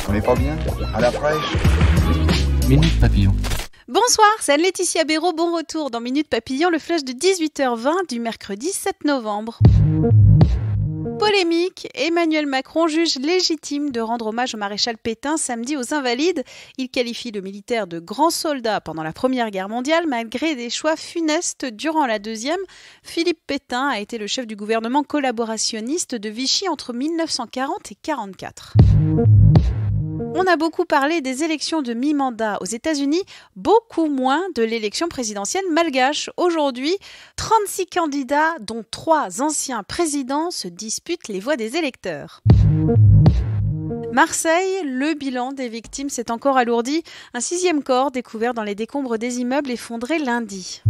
On n'est pas bien? À la fraîche? Minute Papillon. Bonsoir, c'est Anne-Laetitia Béraud, bon retour dans Minute Papillon, le flash de 18h20 du mercredi 7 novembre. Polémique, Emmanuel Macron juge légitime de rendre hommage au maréchal Pétain samedi aux Invalides. Il qualifie le militaire de grand soldat pendant la Première Guerre mondiale, malgré des choix funestes durant la Deuxième. Philippe Pétain a été le chef du gouvernement collaborationniste de Vichy entre 1940 et 1944. On a beaucoup parlé des élections de mi-mandat aux États-Unis, beaucoup moins de l'élection présidentielle malgache. Aujourd'hui, 36 candidats, dont 3 anciens présidents, se disputent les voix des électeurs. Marseille, le bilan des victimes s'est encore alourdi. Un 6e corps découvert dans les décombres des immeubles effondrés lundi.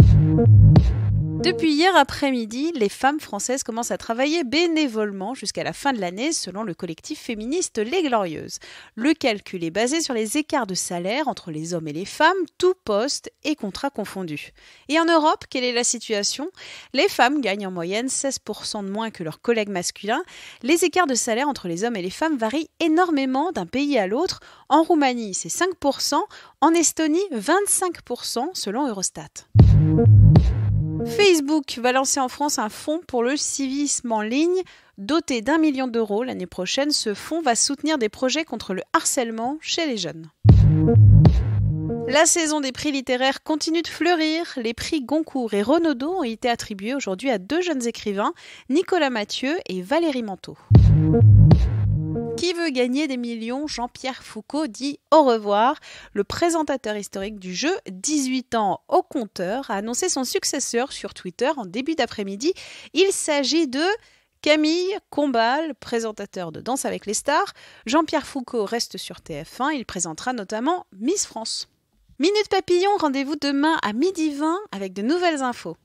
Depuis hier après-midi, les femmes françaises commencent à travailler bénévolement jusqu'à la fin de l'année, selon le collectif féministe Les Glorieuses. Le calcul est basé sur les écarts de salaire entre les hommes et les femmes, tous postes et contrats confondus. Et en Europe, quelle est la situation ? Les femmes gagnent en moyenne 16% de moins que leurs collègues masculins. Les écarts de salaire entre les hommes et les femmes varient énormément d'un pays à l'autre. En Roumanie, c'est 5%, en Estonie, 25% selon Eurostat. Facebook va lancer en France un fonds pour le civisme en ligne. Doté d'1 million d'euros l'année prochaine, ce fonds va soutenir des projets contre le harcèlement chez les jeunes. La saison des prix littéraires continue de fleurir. Les prix Goncourt et Renaudot ont été attribués aujourd'hui à 2 jeunes écrivains, Nicolas Mathieu et Valérie Manteau. Qui veut gagner des millions ? Jean-Pierre Foucault dit au revoir. Le présentateur historique du jeu, 18 ans au compteur, a annoncé son successeur sur Twitter en début d'après-midi. Il s'agit de Camille Combal, présentateur de Danse avec les stars. Jean-Pierre Foucault reste sur TF1. Il présentera notamment Miss France. Minute Papillon, rendez-vous demain à 12h20 avec de nouvelles infos.